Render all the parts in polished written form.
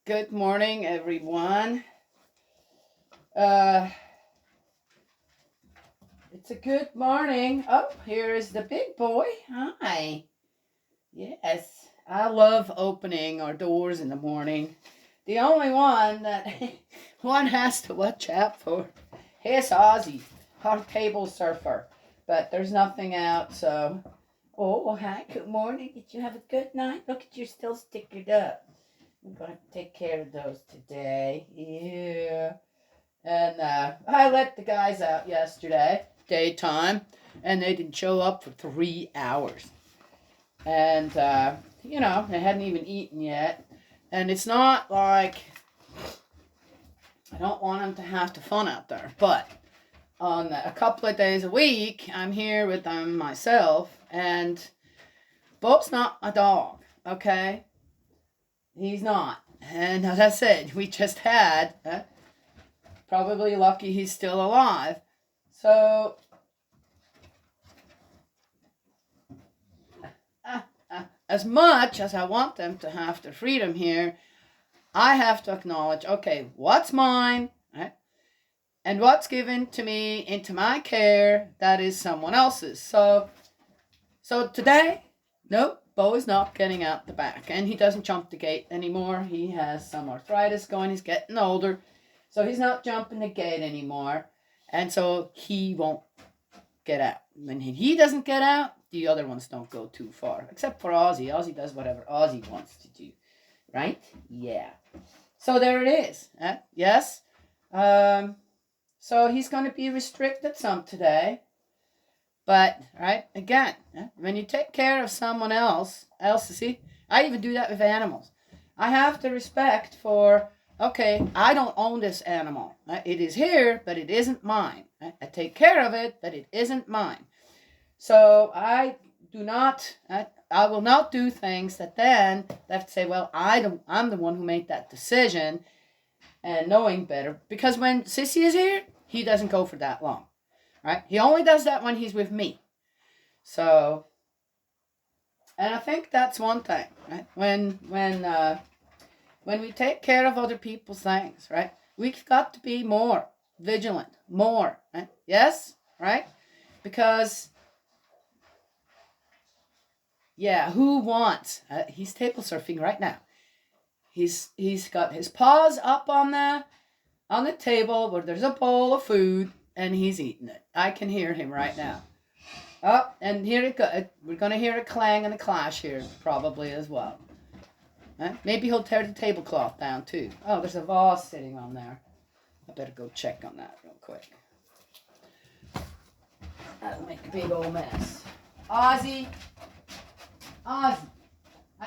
Good morning, everyone. It's a good morning. Oh, here is the big boy. Hi. Yes, I love opening our doors in the morning. The only one that one has to watch out for is Ozzy, our table surfer. But there's nothing out, so... Oh, hi, good morning. Did you have a good night? Look at you, still stickered up. I'm going to take care of those today. Yeah. And I let the guys out yesterday, daytime, and they didn't show up for 3 hours. And, they hadn't even eaten yet. And it's not like I don't want them to have to fun out there. But on a couple of days a week, I'm here with them myself. And Bob's not a dog, okay? He's not. And as I said, we just had, probably lucky he's still alive. So, as much as I want them to have their freedom here, I have to acknowledge, okay, what's mine, right? And what's given to me into my care, that is someone else's. So today, nope. Bo is not getting out the back, and he doesn't jump the gate anymore. He has some arthritis going. He's getting older, so he's not jumping the gate anymore, and so he won't get out. When he doesn't get out, the other ones don't go too far, except for Ozzy. Ozzy does whatever Ozzy wants to do, right? Yeah. So there it is. Yes. So he's going to be restricted some today. But, right, again, when you take care of someone else, see, I even do that with animals. I have the respect for, okay, I don't own this animal. It is here, but it isn't mine. I take care of it, but it isn't mine. So I will not do things that then they have to say, well, I'm the one who made that decision and knowing better. Because when Sissy is here, he doesn't go for that long. Right? He only does that when he's with me. So, and I think that's one thing, right? When we take care of other people's things, right? We've got to be more vigilant, more, right? Yes, right? Because, yeah, who wants? He's table surfing right now. He's got his paws up on the table where there's a bowl of food. And he's eating it. I can hear him right now. Oh, and here it goes. We're going to hear a clang and a clash here, probably as well. Maybe he'll tear the tablecloth down, too. Oh, there's a vase sitting on there. I better go check on that real quick. That'll make a big old mess. Ozzy. I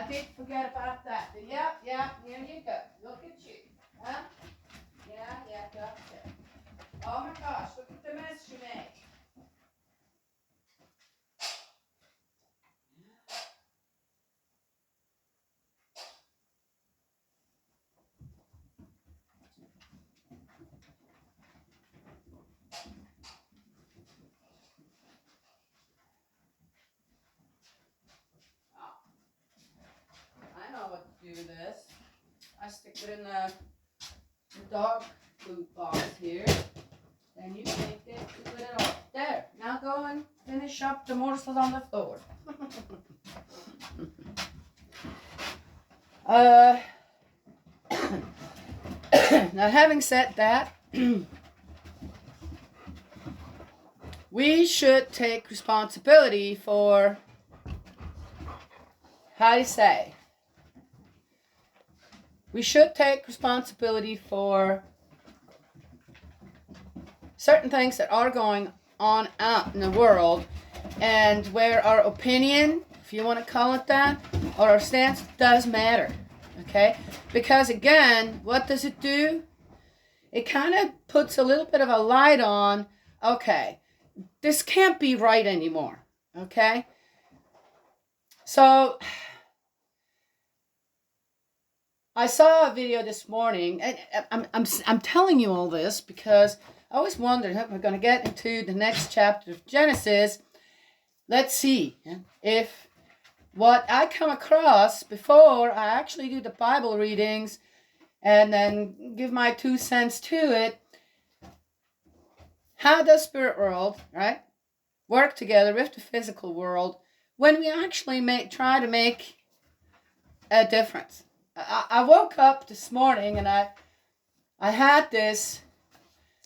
did forget about that. Yep, here you go. Look at you. Huh? Yeah, gotcha. Oh my gosh, look at the mess you made. Oh, I know what to do with this. I stick it in the dog food box here. Then you take it, you put it on. There, now go and finish up the morsels on the floor. Now having said that, we should take responsibility for, how do you say? We should take responsibility for certain things that are going on out in the world, and where our opinion, if you want to call it that, or our stance does matter, okay? Because again, what does it do? It kind of puts a little bit of a light on, okay, this can't be right anymore, okay? So, I saw a video this morning, and I'm telling you all this because I always wondered if we're going to get into the next chapter of Genesis. Let's see if what I come across before I actually do the Bible readings and then give my 2 cents to it. How does spirit world, right, work together with the physical world when we actually try to make a difference? I woke up this morning and I had this.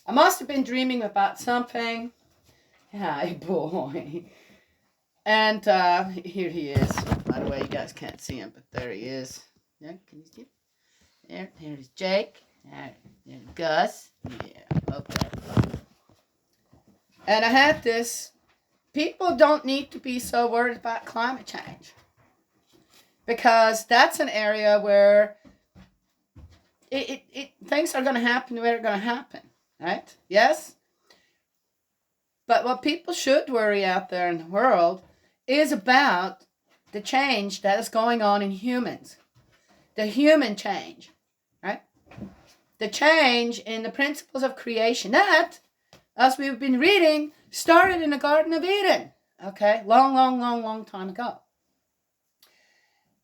I must have been dreaming about something. Hi, boy. And here he is. By the way, you guys can't see him, but there he is. Yeah, can you see him? There's Jake. There's Gus. Yeah, okay. And I had this. People don't need to be so worried about climate change, because that's an area where things are going to happen where they're going to happen, right? Yes? But what people should worry out there in the world is about the change that is going on in humans. The human change, right? The change in the principles of creation. That, as we've been reading, started in the Garden of Eden, okay? Long time ago.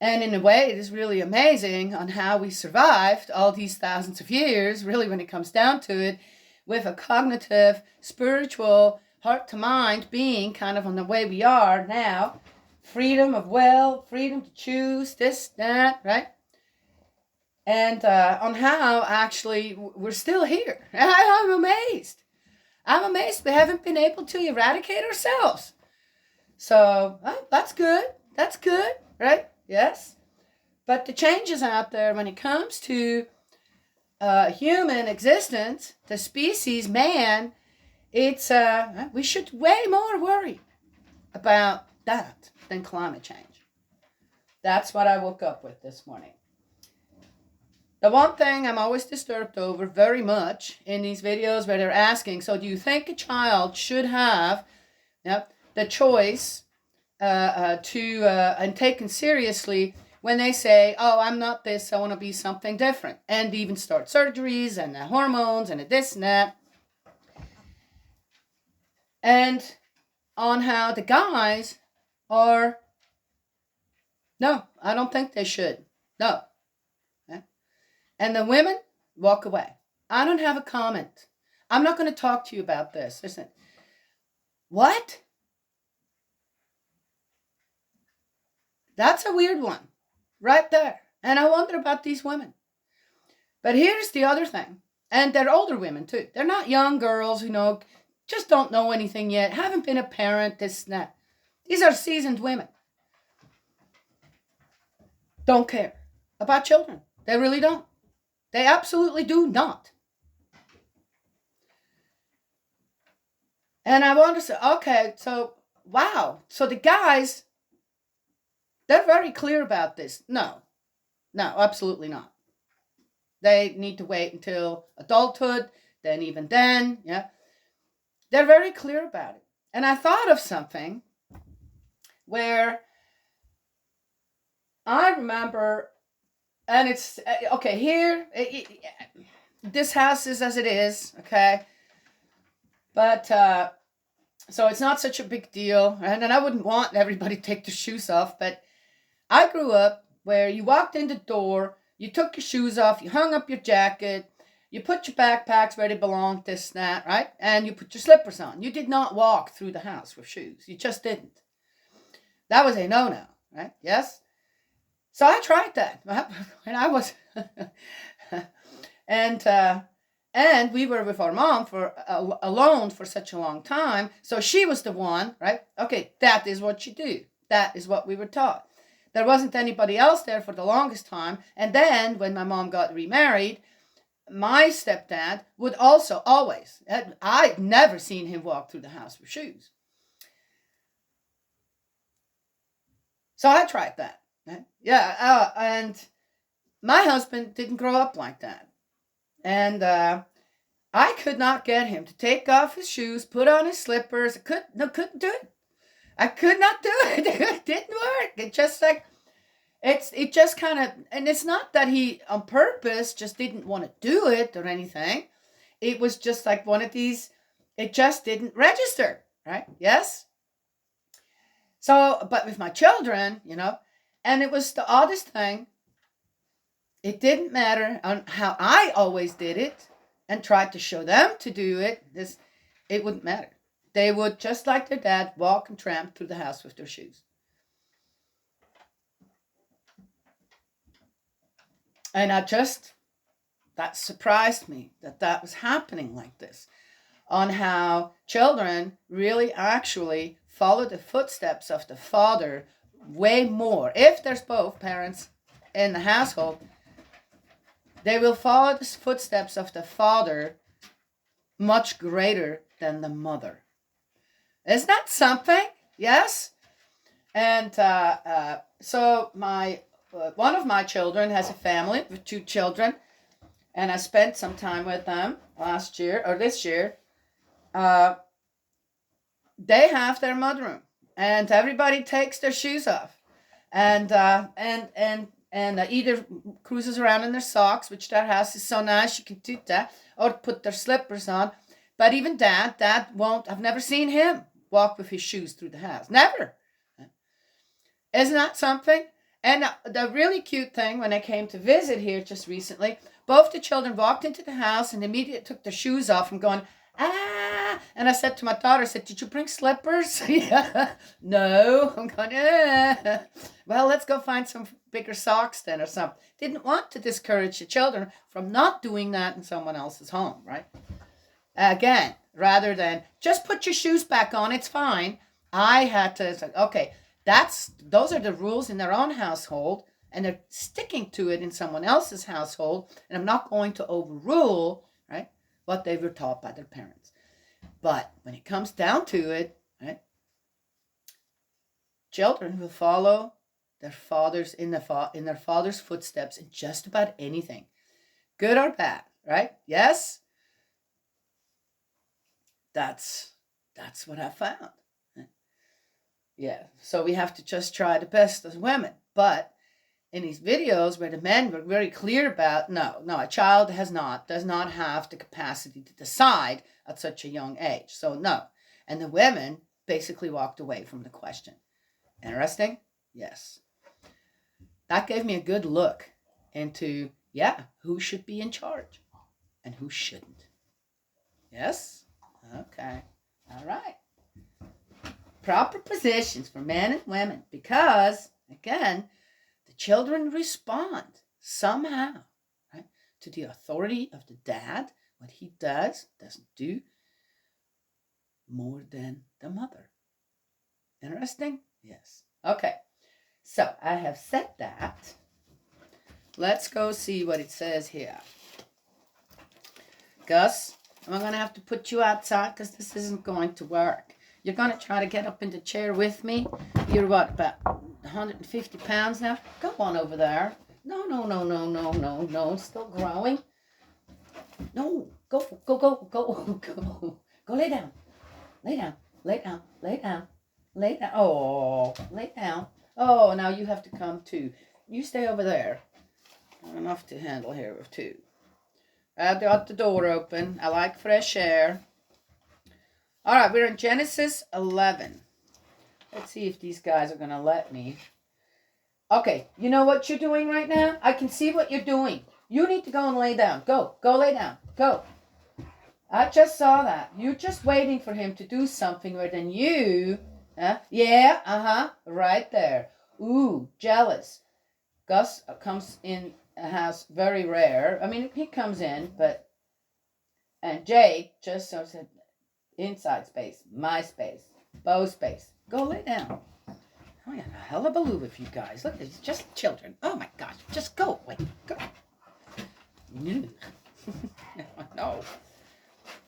And in a way, it is really amazing on how we survived all these thousands of years, really, when it comes down to it, with a cognitive, spiritual, heart-to-mind being kind of on the way we are now. Freedom of will, freedom to choose, this, that, right? And on how actually we're still here. I'm amazed. I'm amazed we haven't been able to eradicate ourselves. So, that's good. That's good, right? Yes. But the changes out there when it comes to human existence, the species, man, it's we should way more worry about that than climate change. That's what I woke up with this morning. The one thing I'm always disturbed over very much in these videos where they're asking, so do you think a child should have the choice and taken seriously when they say, oh, I'm not this, I want to be something different, and even start surgeries and the hormones and the this and that. And on how the guys are, no, I don't think they should. No. Okay? And the women walk away. I don't have a comment. I'm not going to talk to you about this. Listen. What? That's a weird one. Right there. And I wonder about these women. But here's the other thing. And they're older women too. They're not young girls who just don't know anything yet, haven't been a parent, this and that. These are seasoned women. Don't care about children. They really don't. They absolutely do not. And I want to say, okay, so, wow. So the guys, they're very clear about this. No, absolutely not. They need to wait until adulthood, then even then, yeah. They're very clear about it. And I thought of something where I remember, and it's, okay, here, this house is as it is, okay? But, so it's not such a big deal, and I wouldn't want everybody to take their shoes off, but I grew up where you walked in the door, you took your shoes off, you hung up your jacket, you put your backpacks where they belong, this, that, right? And you put your slippers on. You did not walk through the house with shoes. You just didn't. That was a no-no, right? Yes? So I tried that when I was... and we were with our mom alone for such a long time. So she was the one, right? Okay, that is what you do. That is what we were taught. There wasn't anybody else there for the longest time. And then when my mom got remarried, my stepdad would also always, I'd never seen him walk through the house with shoes. So I tried that. Right? Yeah, and my husband didn't grow up like that. And I could not get him to take off his shoes, put on his slippers. Couldn't do it. I could not do it. It didn't work. It just it just kind of, and it's not that he on purpose just didn't want to do it or anything. It was just like one of these, it just didn't register, right? Yes? So, but with my children, and it was the oddest thing. It didn't matter on how I always did it and tried to show them to do it. It wouldn't matter. They would, just like their dad, walk and tramp through the house with their shoes. And that surprised me that was happening like this, on how children really actually follow the footsteps of the father way more. If there's both parents in the household, they will follow the footsteps of the father much greater than the mother. Isn't that something? Yes? And so one of my children has a family with 2 children, and I spent some time with them this year. They have their mudroom, and everybody takes their shoes off, and either cruises around in their socks, which their house is so nice you can do that, or put their slippers on. But even Dad won't. I've never seen him walk with his shoes through the house. Never. Isn't that something? And the really cute thing, when I came to visit here just recently, both the children walked into the house and immediately took their shoes off and going, ah. And I said to my daughter, did you bring slippers? Yeah. No. I'm going, ah. Well, let's go find some bigger socks then or something. Didn't want to discourage the children from not doing that in someone else's home, right? Again, rather than just put your shoes back on, it's fine. I had to say, okay, those are the rules in their own household, and they're sticking to it in someone else's household, and I'm not going to overrule, right, what they were taught by their parents. But when it comes down to it, right, children will follow their fathers in their father's footsteps in just about anything, good or bad, right? Yes, that's what I found. Yeah, so we have to just try the best as women. But in these videos where the men were very clear about, no, a child does not have the capacity to decide at such a young age. So no. And the women basically walked away from the question. Interesting? Yes. That gave me a good look into, who should be in charge and who shouldn't. Yes? Okay. All right. Proper positions for men and women, because, again, the children respond somehow, right, to the authority of the dad, what he doesn't do, more than the mother. Interesting? Yes. Okay. So I have said that. Let's go see what it says here. Gus, I'm going to have to put you outside because this isn't going to work. You're going to try to get up in the chair with me. You're what, about 150 pounds now? Go on over there. No. It's still growing. No. Go. Go lay down. Lay down. Oh, lay down. Oh, now you have to come too. You stay over there. Not enough to handle here with 2. I've got the door open. I like fresh air. All right, we're in Genesis 11. Let's see if these guys are going to let me. Okay, you know what you're doing right now? I can see what you're doing. You need to go and lay down. Go lay down. Go. I just saw that. You're just waiting for him to do something rather than you. Yeah, right there. Ooh, jealous. Gus comes in a house very rare. I mean, he comes in, and Jake just said, inside space, my space, Bo space. Go lay down. Oh, yeah, a hullabaloo with you guys. Look, it's just children. Oh my gosh, just go away. Go. No.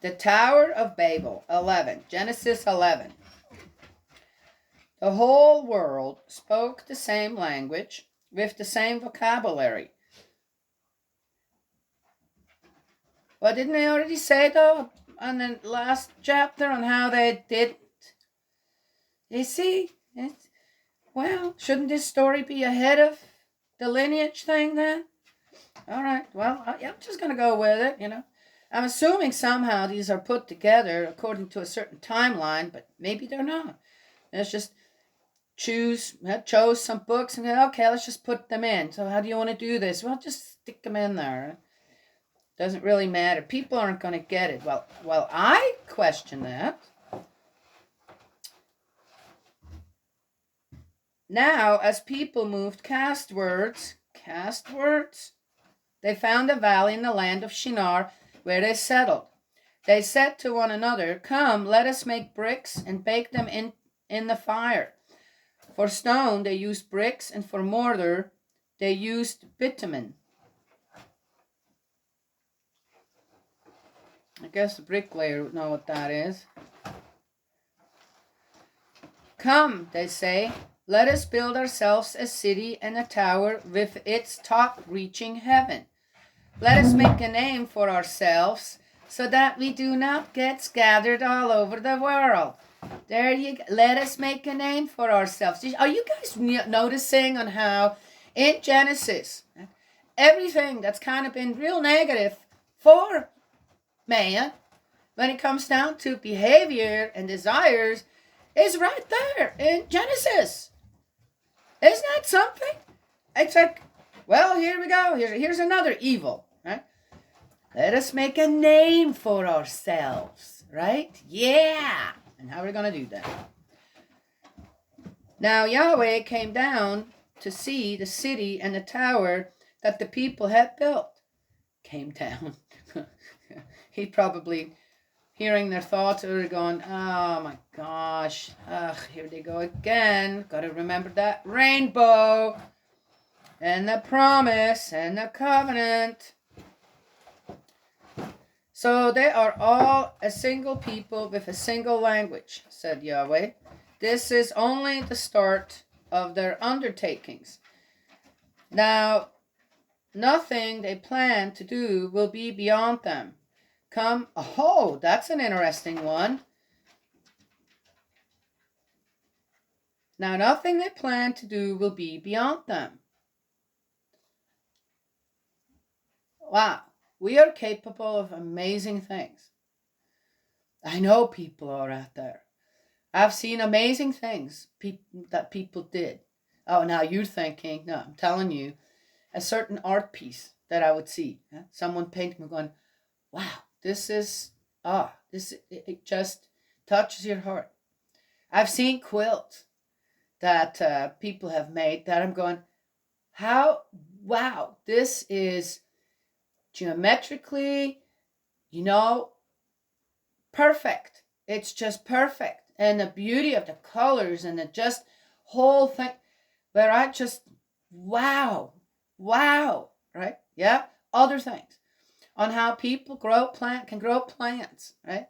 The Tower of Babel, 11. Genesis 11. The whole world spoke the same language with the same vocabulary. Well, didn't they already say, though, on the last chapter on how they didn't? You see? Well, shouldn't this story be ahead of the lineage thing then? All right, well, I'm just going to go with it, I'm assuming somehow these are put together according to a certain timeline, but maybe they're not. It's just chose some books and okay, let's just put them in. So how do you want to do this? Well, just stick them in there. Doesn't really matter. People aren't going to get it. Well, I question that. Now, as people moved castwards, they found a valley in the land of Shinar where they settled. They said to one another, "Come, let us make bricks and bake them in the fire." For stone, they used bricks, and for mortar, they used bitumen. I guess the bricklayer would know what that is. "Come," they say, "let us build ourselves a city and a tower with its top reaching heaven. Let us make a name for ourselves so that we do not get scattered all over the world." There you go. Let us make a name for ourselves. Are you guys noticing on how in Genesis, everything that's kind of been real negative for man, when it comes down to behavior and desires, is right there in Genesis. Isn't that something? It's like, well, here we go. Here's another evil, right? Let us make a name for ourselves, right? Yeah. And how are we going to do that? Now Yahweh came down to see the city and the tower that the people had built. Came down. He probably, hearing their thoughts, are going, "Oh my gosh, here they go again. Got to remember that rainbow and the promise and the covenant." "So they are all a single people with a single language," said Yahweh. "This is only the start of their undertakings. Now, nothing they plan to do will be beyond them. Come," oh, that's an interesting one. "Now, nothing they plan to do will be beyond them." Wow. We are capable of amazing things. I know people are out there. I've seen amazing things that people did. Oh, now you're thinking, no, I'm telling you, a certain art piece that I would see. Someone painting, going, wow, this it just touches your heart. I've seen quilts that people have made that I'm going, wow, this is geometrically, perfect. It's just perfect. And the beauty of the colors and the just whole thing, where I just, wow, right? Yeah. Other things on how people can grow plants, right?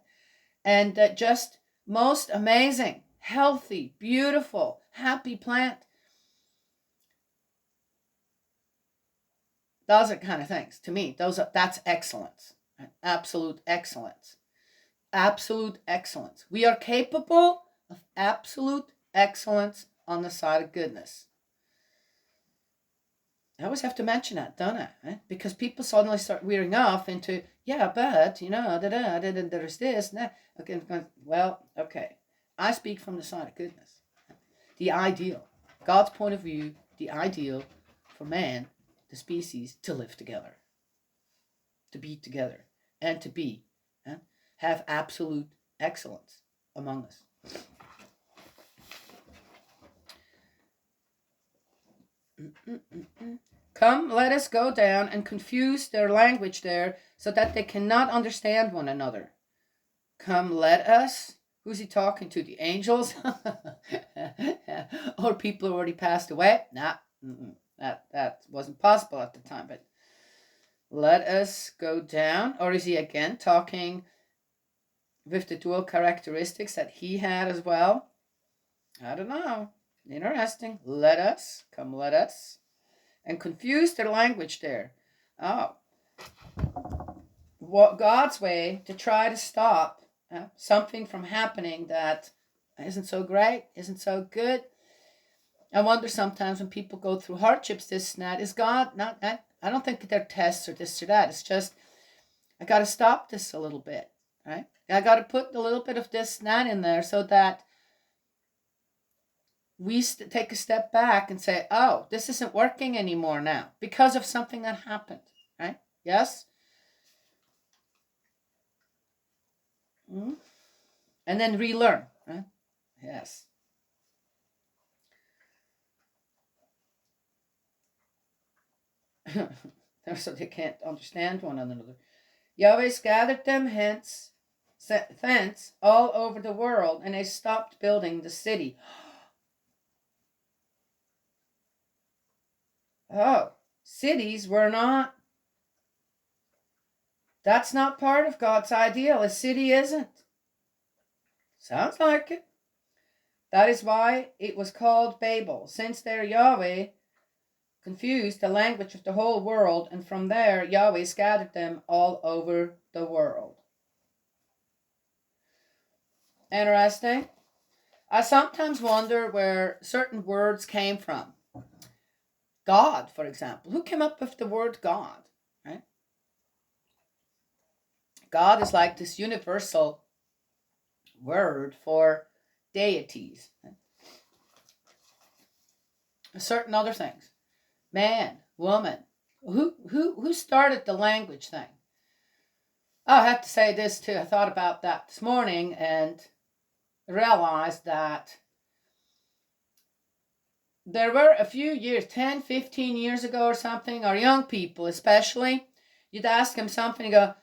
And just most amazing, healthy, beautiful, happy plant. Those are kind of things to me. That's excellence, right? Absolute excellence. Absolute excellence. We are capable of absolute excellence on the side of goodness. I always have to mention that, don't I? Right? Because people suddenly start veering off into, yeah, but, there's this. Nah. Okay, well, okay. I speak from the side of goodness. The ideal. God's point of view, the ideal for man, the species, to live together. To be together. And to be. Have absolute excellence among us. "Come, let us go down and confuse their language there so that they cannot understand one another." Come, let us. Who's he talking to? The angels? Or people who already passed away? Nah, that wasn't possible at the time. But let us go down. Or is he again talking with the dual characteristics that he had as well? I don't know. Interesting. Let us. Come, let us. And confuse their language there. Oh. What God's way to try to stop something from happening that isn't so great, isn't so good. I wonder sometimes when people go through hardships, this and that, is God not? I don't think they're tests or this or that. It's just, I got to stop this a little bit, right? I got to put a little bit of this and that in there so that we take a step back and say, oh, this isn't working anymore now because of something that happened, right? Yes? Mm-hmm. And then relearn, right? Yes. So they can't understand one another. Yahweh gathered them thence all over the world, and they stopped building the city. Oh, cities were not. That's not part of God's ideal. A city isn't. Sounds like it. That is why it was called Babel, since there Yahweh confused the language of the whole world, and from there Yahweh scattered them all over the world. Interesting. I sometimes wonder where certain words came from. God, for example. Who came up with the word God? Right? God is like this universal word for deities. Right? Certain other things. Man, woman. Who started the language thing? I have to say this too. I thought about that this morning and realized that there were a few years, 10, 15 years ago or something, our young people especially, you'd ask them something and go,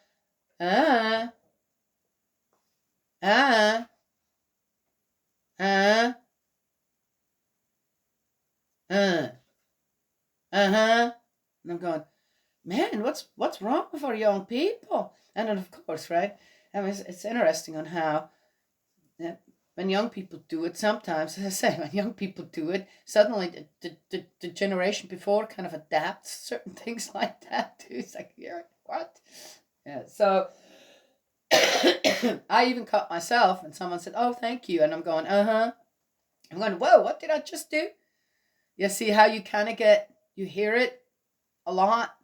uh, uh, uh, uh, uh-huh. And I'm going, man, what's wrong with our young people? And then of course, right? I mean, it's interesting on how when young people do it, sometimes, as I say, when young people do it, suddenly the generation before kind of adapts certain things like that too. It's like, yeah, what? Yeah, so I even caught myself and someone said, oh, thank you. And I'm going, uh-huh. I'm going, whoa, what did I just do? You see how you kind of you hear it a lot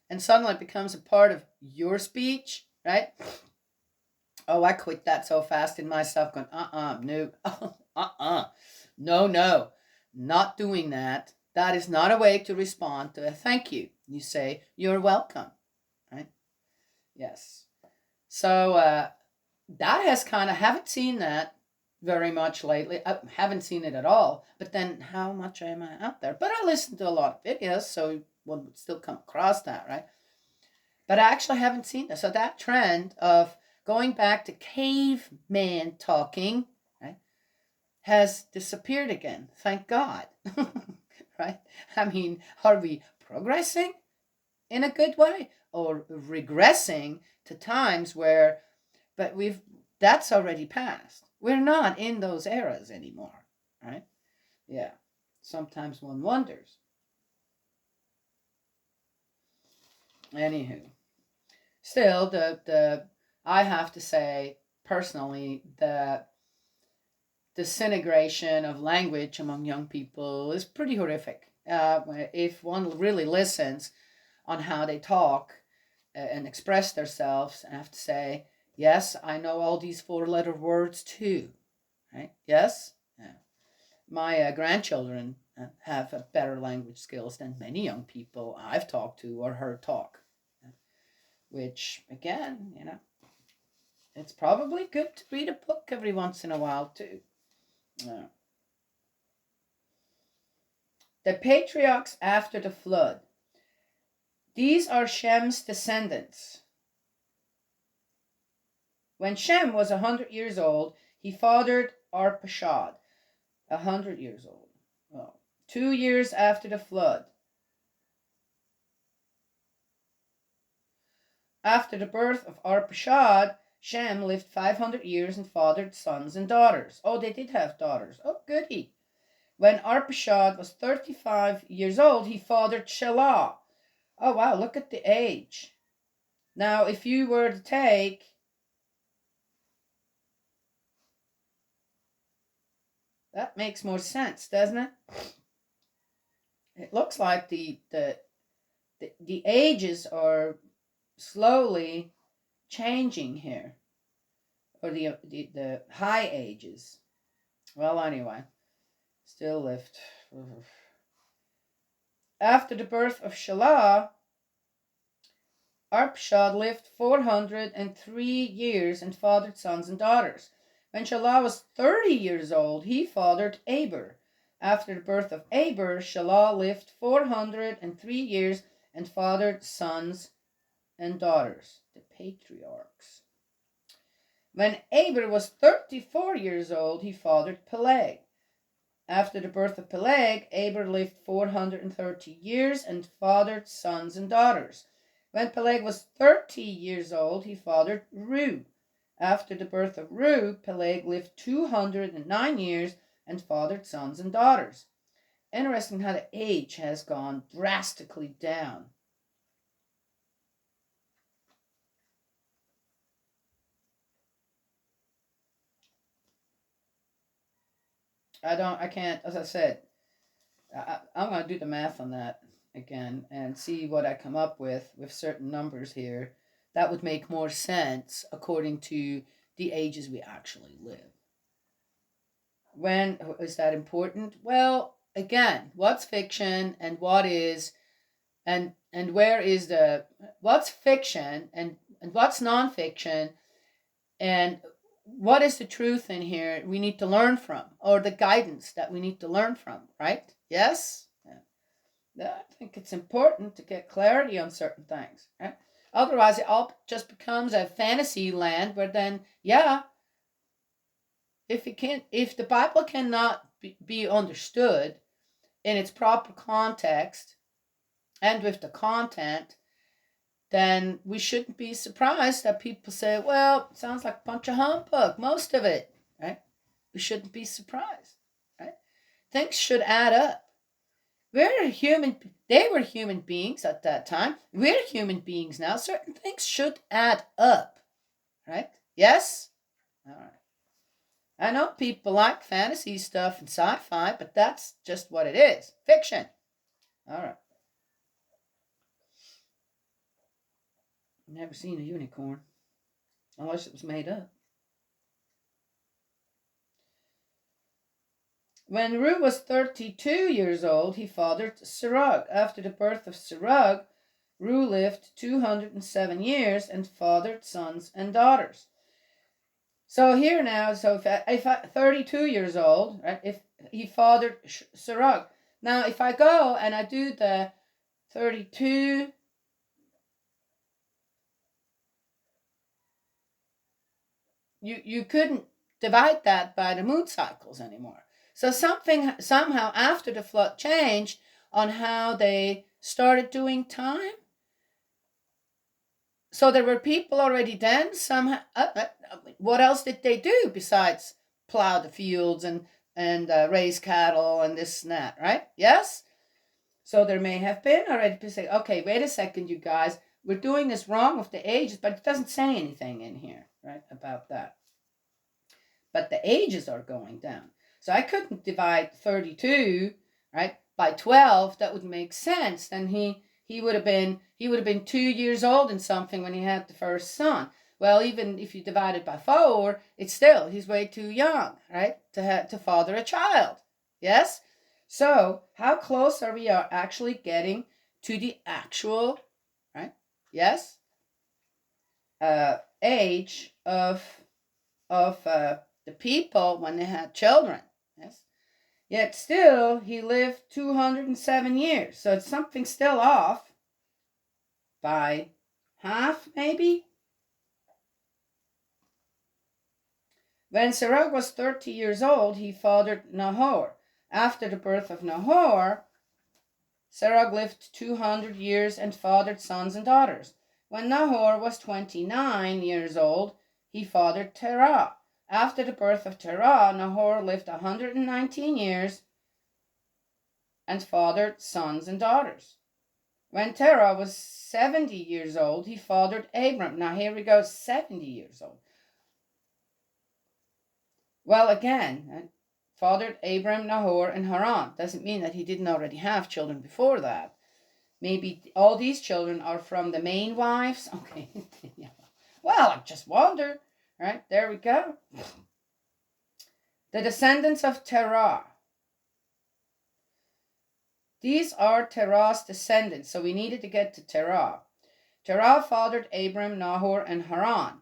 and suddenly it becomes a part of your speech, right? Oh, I quit that so fast in myself going, no, no, not doing that. That is not a way to respond to a thank you. You say, you're welcome, right? Yes. So that has kind of, haven't seen that very much lately. I haven't seen it at all. But then how much am I out there? But I listen to a lot of videos, so one would still come across that, right? But I actually haven't seen that. So that trend of going back to caveman talking, right, has disappeared again. Thank God. Right? I mean, are we progressing in a good way or regressing to times where, but that's already passed. We're not in those eras anymore, right? Yeah. Sometimes one wonders. Anywho, still, I have to say personally, the disintegration of language among young people is pretty horrific. If one really listens on how they talk and express themselves, I have to say, yes, I know all these four-letter words too, right? Yes? Yeah. My grandchildren have better language skills than many young people I've talked to or heard talk, which, again, it's probably good to read a book every once in a while too. The patriarchs after the flood. These are Shem's descendants. When Shem was 100 years old, he fathered Arpachshad, 100 years old. Well, 2 years after the flood. After the birth of Arpachshad, Shem lived 500 years and fathered sons and daughters. Oh, they did have daughters. Oh, goody. When Arpachshad was 35 years old, he fathered Shelah. Oh, wow, look at the age. Now, if you were to take that makes more sense, doesn't it? It looks like the ages are slowly changing here, or the high ages. Well, anyway, Still lived. After the birth of Shelah, Arpachshad lived 403 years and fathered sons and daughters. When Shelah was 30 years old, he fathered Eber. After the birth of Eber, Shelah lived 403 years and fathered sons and daughters, the patriarchs. When Eber was 34 years old, he fathered Peleg. After the birth of Peleg, Eber lived 430 years and fathered sons and daughters. When Peleg was 30 years old, he fathered Ru. After the birth of Ru, Peleg lived 209 years and fathered sons and daughters. Interesting how the age has gone drastically down. I can't, as I said, I'm going to do the math on that again and see what I come up with certain numbers here. That would make more sense according to the ages we actually live. When is that important? Well, again, what's fiction and what is, and where is the, what's fiction and what's nonfiction, and what is the truth in here we need to learn from, or the guidance that we need to learn from, right? Yes? Yeah. I think it's important to get clarity on certain things, right? Otherwise, it all just becomes a fantasy land where then, yeah, if the Bible cannot be understood in its proper context and with the content, then we shouldn't be surprised that people say, well, it sounds like a bunch of humbug, most of it, right? We shouldn't be surprised, right? Things should add up. They were human beings at that time. We're human beings now. Certain things should add up, right? Yes? All right. I know people like fantasy stuff and sci-fi, but that's just what it is. Fiction. All right. Never seen a unicorn, unless it was made up. When Ru was 32 years old, he fathered Serug. After the birth of Serug, Ru lived 207 years and fathered sons and daughters. So here now, so if 32 years old, right, if he fathered Serug. Now, if I go and I do the 32... You couldn't divide that by the moon cycles anymore. So somehow after the flood changed on how they started doing time. So there were people already then somehow. What else did they do besides plow the fields and raise cattle and this and that, right? Yes? So there may have been already people say, okay, wait a second, you guys, we're doing this wrong with the ages, but it doesn't say anything in here, right, about that. But the ages are going down. So I couldn't divide 32, right, by 12. That would make sense. Then he would have been 2 years old and something when he had the first son. Well, even if you divide it by 4, he's way too young, right, to father a child. Yes? So how close are we actually getting to the actual, right? Yes? Age of the people when they had children. Yes? Yet still, he lived 207 years. So it's something still off by half, maybe? When Serug was 30 years old, he fathered Nahor. After the birth of Nahor, Serug lived 200 years and fathered sons and daughters. When Nahor was 29 years old, he fathered Terah. After the birth of Terah, Nahor lived 119 years and fathered sons and daughters. When Terah was 70 years old, he fathered Abram. Now here we go, 70 years old. Well, again, fathered Abram, Nahor, and Haran. Doesn't mean that he didn't already have children before that. Maybe all these children are from the main wives. Okay. Well, I just wonder. Right, there we go. The descendants of Terah. These are Terah's descendants. So we needed to get to Terah. Terah fathered Abram, Nahor, and Haran.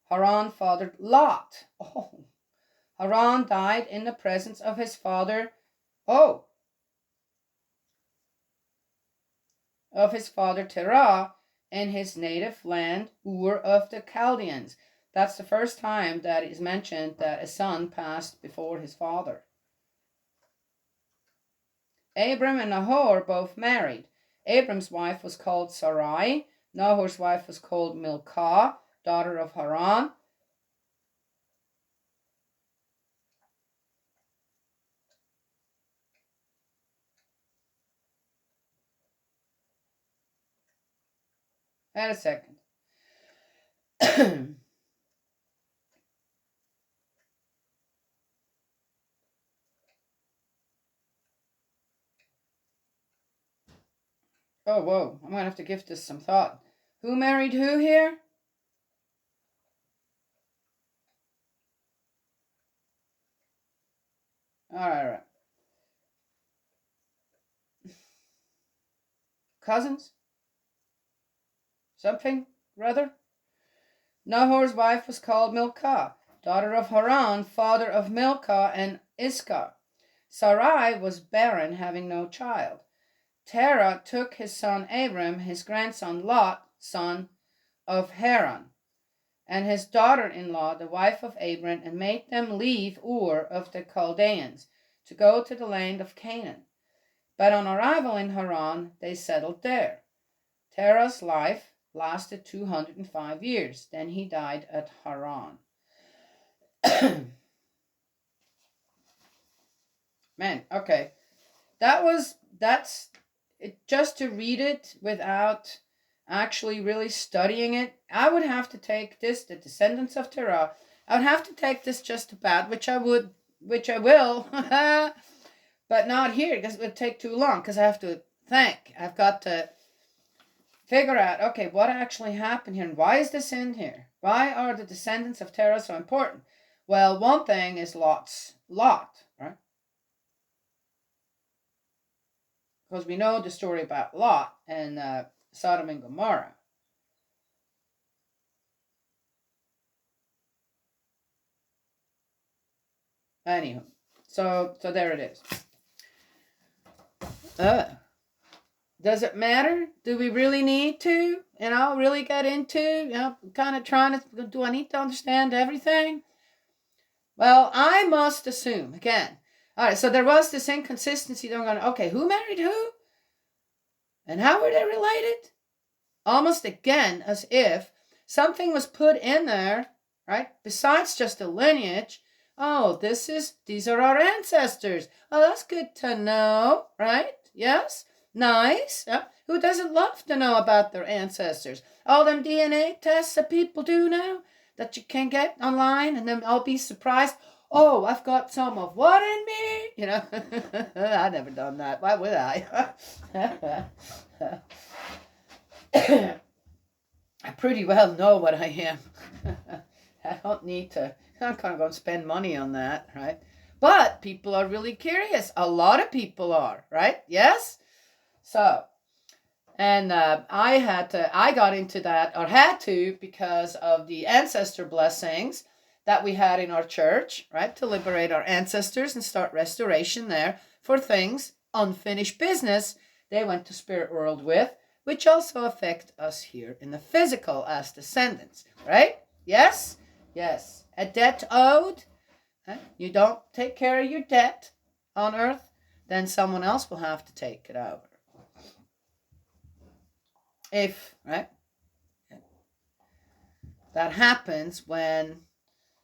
Haran fathered Lot. Oh, Haran died in the presence of his father. Of his father Terah in his native land, Ur of the Chaldeans. That's the first time that it is mentioned that a son passed before his father. Abram and Nahor both married. Abram's wife was called Sarai. Nahor's wife was called Milcah, daughter of Haran. Wait a second. Oh, whoa. I'm going to have to give this some thought. Who married who here? All right. Cousins? Something, rather? Nahor's wife was called Milcah, daughter of Haran, father of Milcah and Iscah. Sarai was barren, having no child. Terah took his son Abram, his grandson Lot, son of Haran, and his daughter-in-law, the wife of Abram, and made them leave Ur of the Chaldeans to go to the land of Canaan. But on arrival in Haran, they settled there. Terah's life lasted 205 years. Then he died at Haran. Man, okay. That's it. Just to read it without actually really studying it, I would have to take this, the descendants of Terah. I would have to take this just about, which I will, but not here because it would take too long because I have to think. I've got to figure out, okay, what actually happened here and why is this in here? Why are the descendants of Terah so important? Well, one thing is Lot, right? Because we know the story about Lot and Sodom and Gomorrah. Anywho, so there it is. Does it matter? Do we really need to, really get into, kind of trying to, do I need to understand everything? Well, I must assume, again, all right, so there was this inconsistency. They're going, okay, who married who? And how were they related? Almost again as if something was put in there, right? Besides just a lineage. Oh, these are our ancestors. Oh, that's good to know, right? Yes? Nice. Who doesn't love to know about their ancestors? All them DNA tests that people do now that you can get online, and then I'll be surprised. Oh, I've got some of what in me? I've never done that. Why would I? I pretty well know what I am. I don't need to. I'm not going to spend money on that, right? But people are really curious. A lot of people are, right? Yes? So, and I got into that, or had to, because of the ancestor blessings that we had in our church, right? To liberate our ancestors and start restoration there for things, unfinished business they went to spirit world with, which also affect us here in the physical as descendants, right? Yes? Yes. A debt owed. You don't take care of your debt on earth, then someone else will have to take it over. If, right? That happens when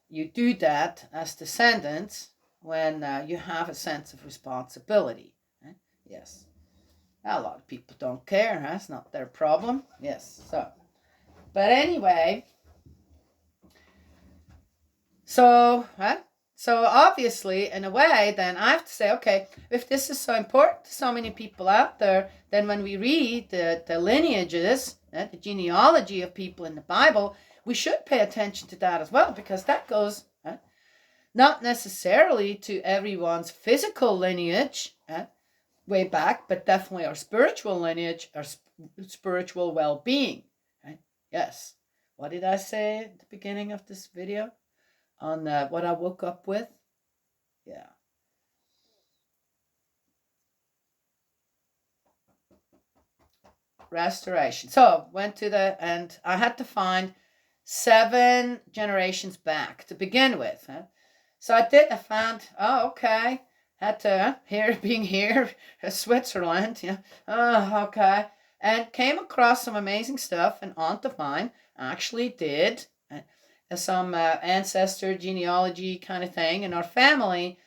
you do that as descendants, when you have a sense of responsibility. Right? Yes. A lot of people don't care. It's not their problem. Yes. But anyway, so obviously, in a way, then I have to say, okay, if this is so important to so many people out there, then when we read the lineages, the genealogy of people in the Bible, we should pay attention to that as well, because that goes not necessarily to everyone's physical lineage way back, but definitely our spiritual lineage, our spiritual well-being. Right? Yes. What did I say at the beginning of this video on what I woke up with? Yeah. Restoration. So went to and I had to find 7 generations back to begin with. So I found, okay. Had to, being here, Switzerland, okay. And came across some amazing stuff, and aunt of mine actually did some ancestor genealogy kind of thing in our family,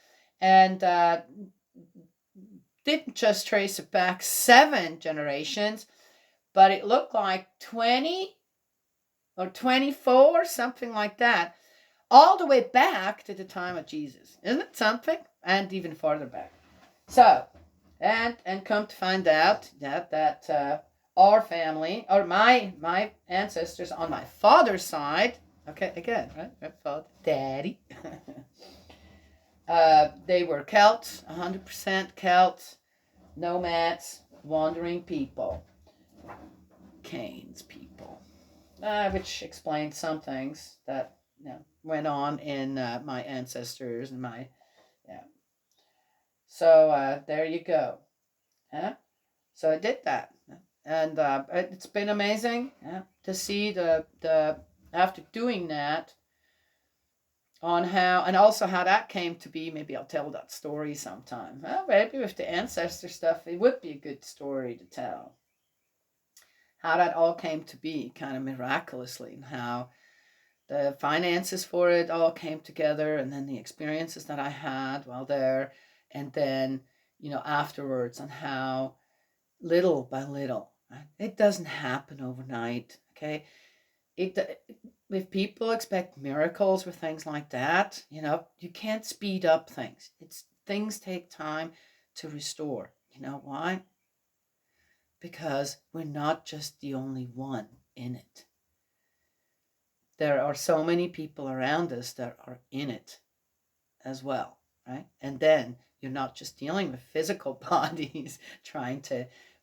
and didn't just trace it back 7 generations, but it looked like 20 or 24, something like that, all the way back to the time of Jesus. Isn't it something? And even farther back. So, and come to find out that our family, or my ancestors on my father's side, okay, again, right, my father, daddy, they were Celts, 100% Celts, nomads, wandering people, Cain's people, which explains some things that went on in my ancestors and my So there you go. So I did that, and it's been amazing to see the after doing that on how, and also how that came to be. Maybe I'll tell that story sometime. Well, maybe with the ancestor stuff, it would be a good story to tell. How that all came to be, kind of miraculously, and how the finances for it all came together, and then the experiences that I had while there, and then afterwards, on how little by little, right? It doesn't happen overnight. Okay, if people expect miracles with things like that, you can't speed up things. Things take time to restore. You know why? Because we're not just the only one in it. There are so many people around us that are in it as well, right? And then you're not just dealing with physical bodies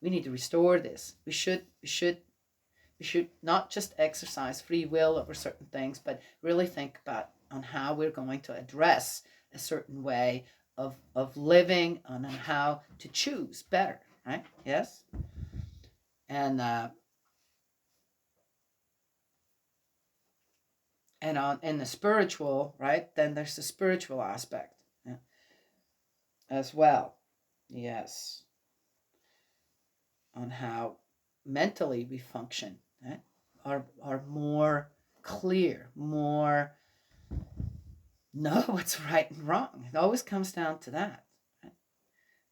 we need to restore this. We should not just exercise free will over certain things, but really think about on how we're going to address a certain way of living, and on how to choose better, right? Yes? And in the spiritual, right? Then there's the spiritual aspect as well. Yes. On how mentally we function, right? Are more clear, more know what's right and wrong. It always comes down to that. Right?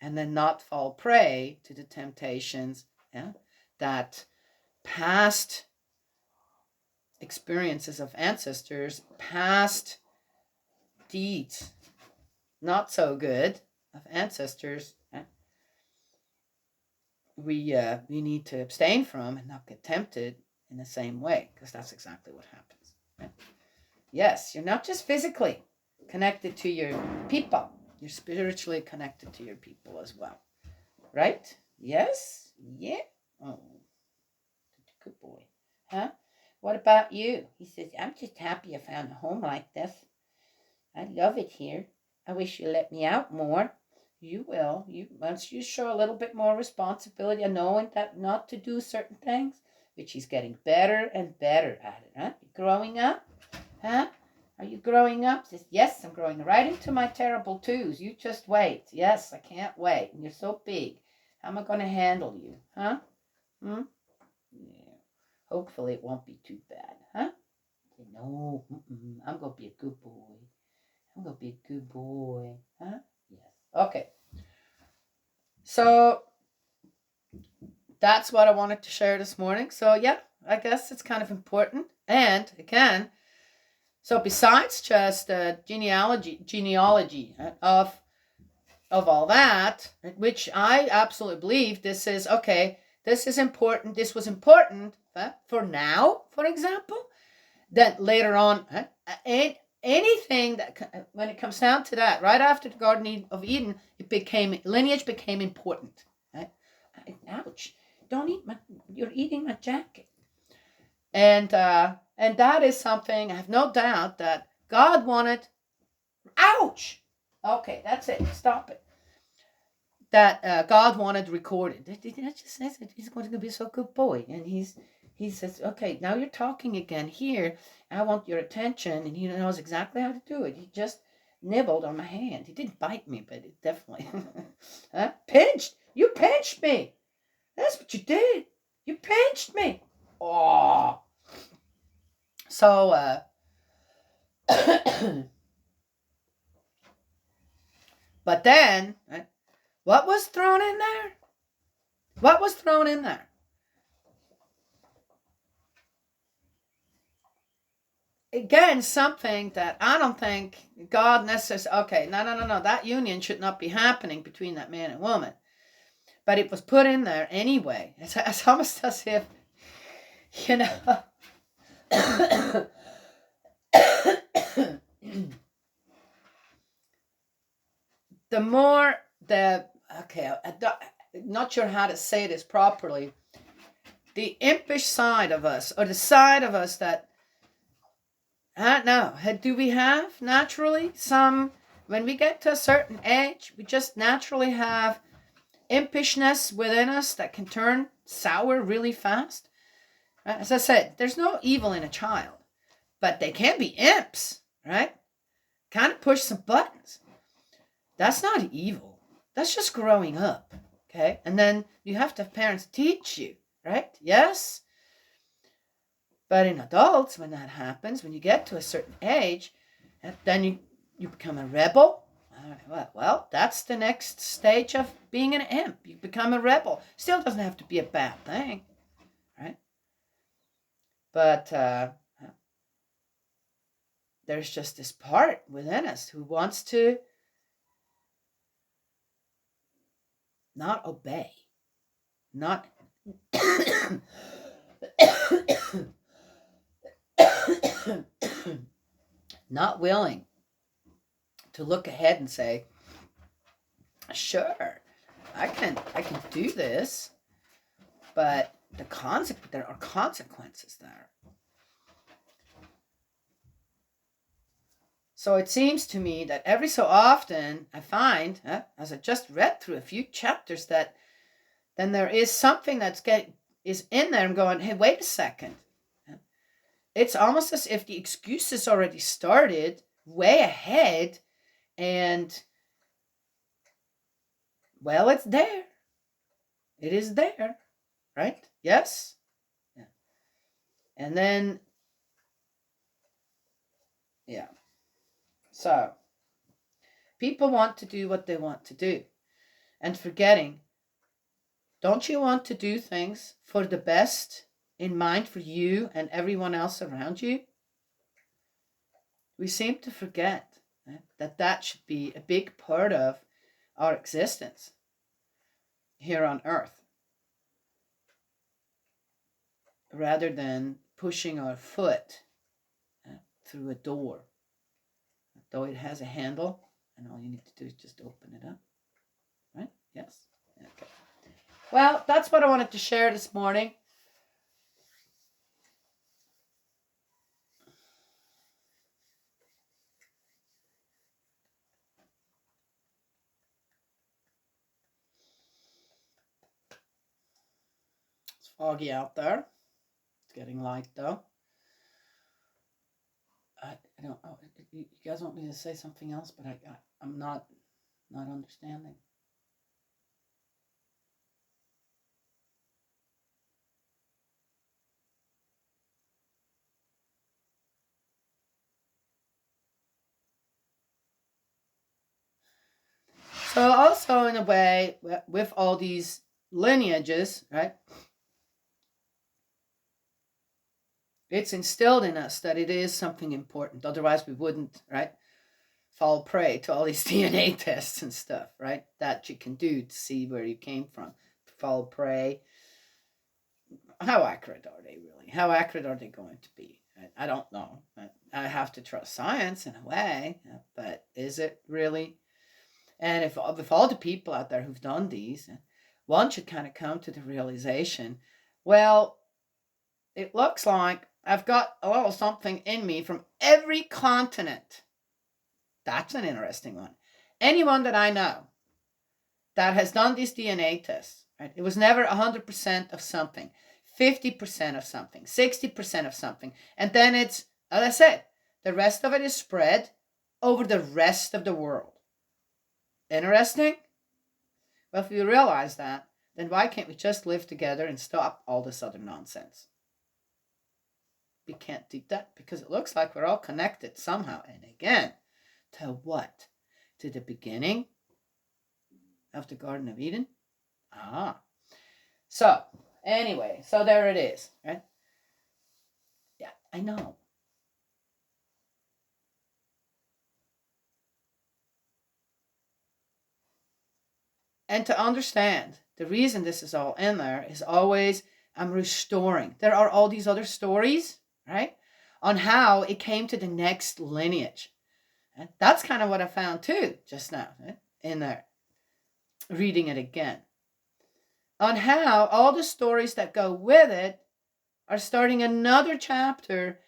And then not fall prey to the temptations that past experiences of ancestors, past deeds, not so good, of ancestors, we need to abstain from and not get tempted in the same way, because that's exactly what happens. Right? Yes, you're not just physically connected to your people, you're spiritually connected to your people as well. Right? Yes? Yeah? Oh, good boy. Huh? What about you? He says, I'm just happy I found a home like this. I love it here. I wish you let me out more. You will. Once you show a little bit more responsibility and knowing that not to do certain things, which he's getting better and better at it. Huh? You growing up? Huh? Are you growing up? Says, yes, I'm growing right into my terrible twos. You just wait. Yes, I can't wait. And you're so big. How am I going to handle you? Huh? Yeah. Hopefully it won't be too bad. Huh? No, I'm going to be a good boy. I'm going to be a good boy. Huh? Yes. Okay. So that's what I wanted to share this morning. So yeah, I guess it's kind of important. And again, so besides just genealogy of all that, which I absolutely believe this is okay, this is important, this was important for now, for example, then later on, and anything that, when it comes down to that, right after the Garden of Eden, lineage became important. Right? Ouch! Don't eat you're eating my jacket. And that is something I have no doubt that God wanted. Ouch! Okay, that's it. Stop it. That God wanted recorded. That just says that he's going to be so good boy, and he says, okay, now you're talking again here. I want your attention, and he knows exactly how to do it. He just nibbled on my hand. He didn't bite me, but it definitely pinched. You pinched me. That's what you did. You pinched me. Oh. So, but then, what was thrown in there? What was thrown in there? Again, something that I don't think God necessarily, okay, no, that union should not be happening between that man and woman. But it was put in there anyway. It's almost as if, you know, I'm not sure how to say this properly. The impish side of us, or the side of us that, I don't know, do we have naturally some, when we get to a certain age, we just naturally have impishness within us that can turn sour really fast? As I said, there's no evil in a child, but they can be imps, right? Kind of push some buttons. That's not evil. That's just growing up, okay? And then you have to have parents teach you, right? Yes? But in adults, when that happens, when you get to a certain age, then you become a rebel. All right, well, that's the next stage of being an imp. You become a rebel. Still doesn't have to be a bad thing, right? But there's just this part within us who wants to not obey, not not willing to look ahead and say, sure, I can do this, but there are consequences there. So it seems to me that every so often I find, as I just read through a few chapters, that then there is something is in there and going, hey, wait a second. It's almost as if the excuses already started way ahead, and, well, it's there. It is there, right? Yes? Yeah. And then, yeah. So, people want to do what they want to do, and forgetting, don't you want to do things for the best in mind for you and everyone else around you? We seem to forget that should be a big part of our existence here on earth, rather than pushing our foot through a door. Though it has a handle, and all you need to do is just open it up. Right? Yes? Okay. Well, that's what I wanted to share this morning. It's foggy out there. It's getting light, though. I don't know. You guys want me to say something else, but I'm not understanding. So also, in a way, with all these lineages, right, it's instilled in us that it is something important. Otherwise, we wouldn't, right, fall prey to all these DNA tests and stuff, right, that you can do to see where you came from, to fall prey. How accurate are they really? How accurate are they going to be? I don't know. I have to trust science in a way, but is it really? And if all the people out there who've done these, one should kind of come to the realization, well, it looks like I've got a little something in me from every continent. That's an interesting one. Anyone that I know that has done these DNA tests, right? It was never 100% of something, 50% of something, 60% of something. And then it's, as I said, the rest of it is spread over the rest of the world. Interesting? Well, if we realize that, then why can't we just live together and stop all this other nonsense? We can't do that because it looks like we're all connected somehow. And again, to what? To the beginning of the Garden of Eden? So, anyway, so there it is, right? Yeah, I know. And to understand the reason this is all in there is always I'm restoring. There are all these other stories, right, on how it came to the next lineage. And that's kind of what I found too just now, right, in there, reading it again. On how all the stories that go with it are starting another chapter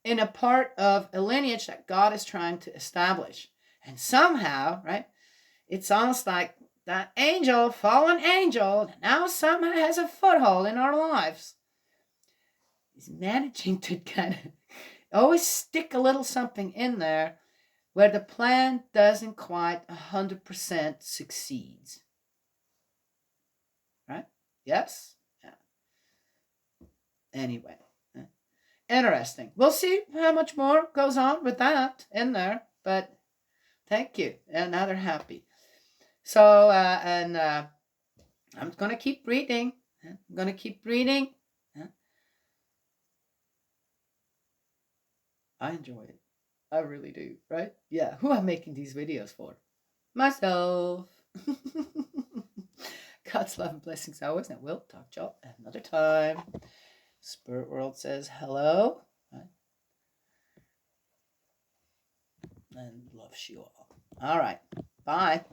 in a part of a lineage that God is trying to establish. And somehow, right, it's almost like that angel, fallen angel, now somehow has a foothold in our lives. He's managing to kind of always stick a little something in there where the plan doesn't quite 100% succeeds. Right? Yes? Yeah. Anyway. Interesting. We'll see how much more goes on with that in there, but thank you. And now they're happy. So, I'm going to keep reading. I'm going to keep reading. I enjoy it. I really do, right? Yeah, who am I making these videos for? Myself. God's love and blessings always, and we'll talk to y'all another time. Spirit World says hello. Right? And loves you all. All right. Bye.